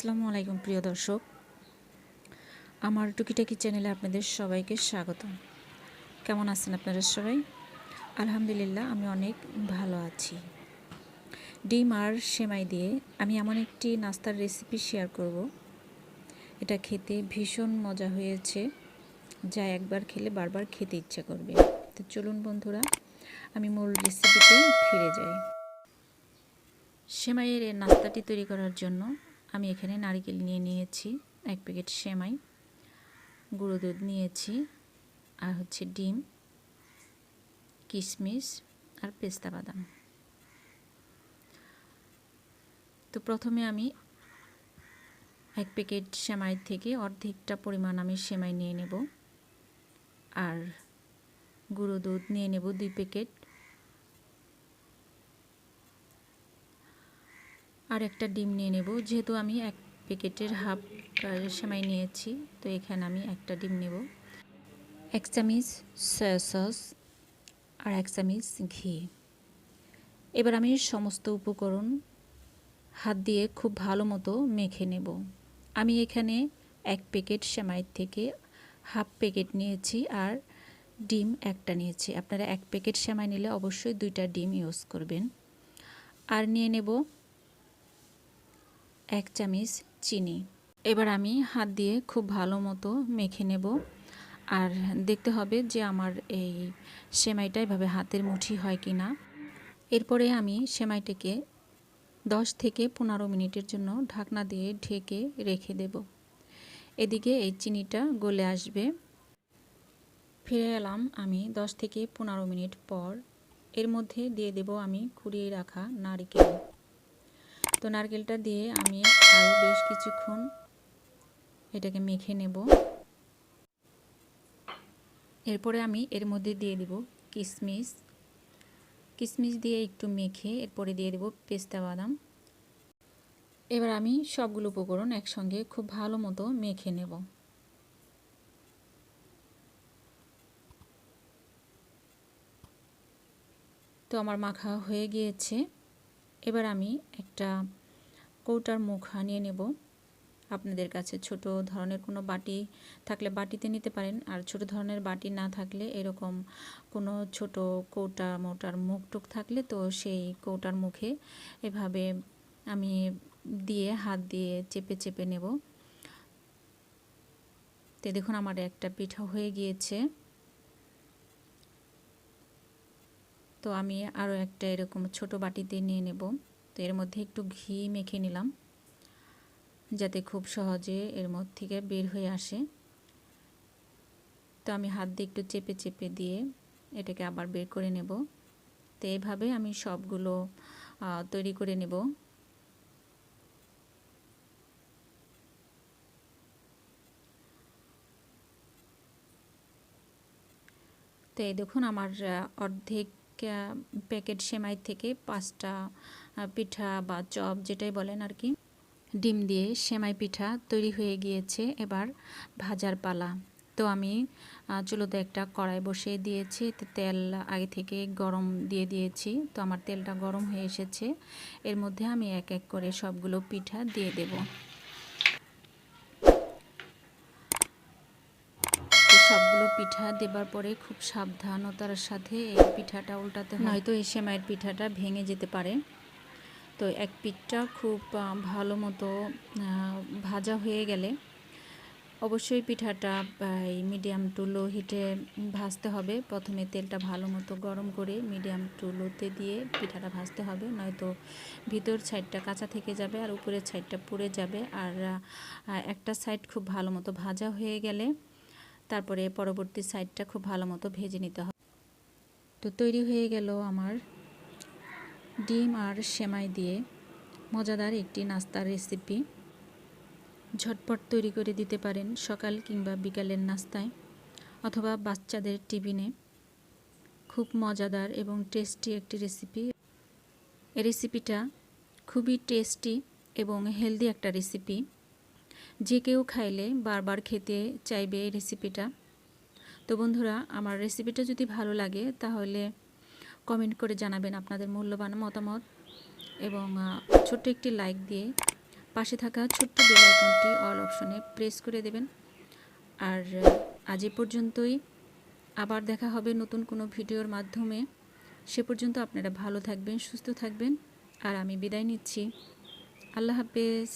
আসসালামু আলাইকুম প্রিয় দর্শক, আমার টুকিটাকি চ্যানেলে আপনাদের সবাইকে স্বাগত। কেমন আছেন আপনারা সবাই? আলহামদুলিল্লাহ, আমি অনেক ভালো আছি। ডিম আর সেমাই দিয়ে আমি এমন একটি নাস্তার রেসিপি শেয়ার করব। এটা খেতে ভীষণ মজা হয়েছে, যা একবার খেলে বারবার খেতে ইচ্ছা করবে। তো চলুন বন্ধুরা, আমি মূল রেসিপিতে ফিরে যাই। সেমাইয়ের এই নাস্তাটি তৈরি করার জন্য আমি এখানে নারকেল নিয়েছি, 1 প্যাকেট সেমাই, গুঁড়ো দুধ নিয়েছি, আর হচ্ছে ডিম, কিশমিশ আর পেস্তা বাদাম। তো প্রথমে আমি 1 প্যাকেট সেমাই থেকে অর্ধেকটা পরিমাণ আমি সেমাই নিয়ে নেব, আর গুঁড়ো দুধ নিয়ে নেব 2 প্যাকেট, আর একটা ডিম নিয়ে নেব। যেহেতু আমি 1 প্যাকেটের হাফ সেমাই নিয়েছি, তো এখানে আমি একটা ডিম নেব, 1 চামচ সয়া সস আর 1 চামচ ঘি। এবার আমি সমস্ত উপকরণ হাত দিয়ে খুব ভালো মতো মেখে নেব। আমি এখানে 1 প্যাকেট সেমাই থেকে হাফ প্যাকেট নিয়েছি, আর ডিম একটা নিয়েছি। আপনারা 1 প্যাকেট সেমাই নিলে অবশ্যই 2টা ডিম ইউজ করবেন। আর নিয়ে নেব 1 চামচ চিনি। এবার আমি হাত দিয়ে খুব ভালো মতো মেখে নেব, আর দেখতে হবে যে আমার এই সেমাইটা এভাবে হাতের মুঠি হয় কি না। এরপরে আমি সেমাইটাকে 10 থেকে 15 মিনিটের জন্য ঢাকনা দিয়ে ঢেকে রেখে দেব। এদিকে এই চিনিটা গলে আসবে। ফিরে এলাম আমি 10 থেকে 15 মিনিট পর। এর মধ্যে দিয়ে দেব আমি কুড়িয়ে রাখা নারকেল। তো নারকেলটা দিয়ে আমি আরও বেশ কিছুক্ষণ এটাকে মেখে নেব। এরপরে আমি এর মধ্যে দিয়ে দেব কিশমিশ দিয়ে একটু মেখে এরপরে দিয়ে দেব পেস্তা বাদাম। এবার আমি সবগুলো উপকরণ একসঙ্গে খুব ভালো মতো মেখে নেব। তো আমার মাখা হয়ে গিয়েছে। এবার আমি একটা কৌটার মুখ নিয়ে নেব। আপনাদের কাছে ছোট ধরনের কোনো বাটি থাকলে বাটিতে নিতে পারেন, আর ছোট ধরনের বাটি না থাকলে এরকম কোনো ছোট কৌটা মোটার মুখ টুক থাকলে তো সেই কৌটার মুখে এভাবে আমি দিয়ে হাত দিয়ে চেপে চেপে নেব। তো দেখুন আমার একটা পিঠা হয়ে গিয়েছে। তো আমি আরও একটা এরকম ছোট বাটিতে নিয়ে নেব। তো এর মধ্যে একটু ঘি মেখে নিলাম, যাতে খুব সহজে এর মধ্যে থেকে বের হয়ে আসে। তো আমি হাত দিয়ে একটু চেপে চেপে দিয়ে এটাকে আবার বের করে নেব। তো এইভাবে আমি সবগুলো তৈরি করে নেব। তো এই দেখুন আমার অর্ধেক প্যাকেট সেমাই থেকে 5টা পিঠা বা চপ যেটাই বলেন আর কি, ডিম দিয়ে সেমাই পিঠা তৈরি হয়ে গিয়েছে। এবার ভাজার পালা। তো আমি চুলোতে একটা কড়াই বসিয়ে দিয়েছি, তেল আগে থেকে গরম দিয়ে দিয়েছি। তো আমার তেলটা গরম হয়ে এসেছে। এর মধ্যে আমি এক এক করে সবগুলো পিঠা দিয়ে দেব। তো সবগুলো পিঠা দেবার পরে খুব সাবধানতার সাথে এই পিঠাটা উল্টাতে হয়, নয়তো এই সেমাইয়ের পিঠাটা ভেঙে যেতে পারে। তো এক পিঠটা খুব ভালো মতো ভাজা হয়ে গেলে অবশ্যই পিঠাটা মিডিয়াম টু লো হিটে ভাজতে হবে। প্রথমে তেলটা ভালো মতো গরম করে মিডিয়াম টু লোতে দিয়ে পিঠাটা ভাজতে হবে, নয়তো ভিতর সাইডটা কাঁচা থেকে যাবে আর উপরের সাইডটা পুড়ে যাবে। আর একটা সাইড খুব ভালো মতো ভাজা হয়ে গেলে তারপরে পরবর্তী সাইডটা খুব ভালো মতো ভেজে নিতে হবে। তো তৈরি হয়ে গেল আমার ডিম আর সেমাই দিয়ে মজাদার একটি নাস্তার রেসিপি। ঝটপট তৈরি করে দিতে পারেন সকাল কিংবা বিকালের নাস্তায় অথবা বাচ্চাদের টিফিনে। খুব মজাদার এবং টেস্টি একটি রেসিপি। এই রেসিপিটা খুবই টেস্টি এবং হেলদি একটা রেসিপি। যে কেউ খাইলে বারবার খেতে চাইবে এই রেসিপিটা। তো বন্ধুরা, আমার রেসিপিটা যদি ভালো লাগে তাহলে কমেন্ট করে জানাবেন আপনাদের মূল্যবান মতামত, এবং ছোট্ট একটি লাইক দিয়ে পাশে থাকা ছোট্ট বেল আইকনটি অল অপশনে প্রেস করে দেবেন। আর আজ এ পর্যন্তই, আবার দেখা হবে নতুন কোনো ভিডিওর মাধ্যমে। সে পর্যন্ত আপনারা ভালো থাকবেন, সুস্থ থাকবেন, আর আমি বিদায় নিচ্ছি। আল্লাহ হাফেজ।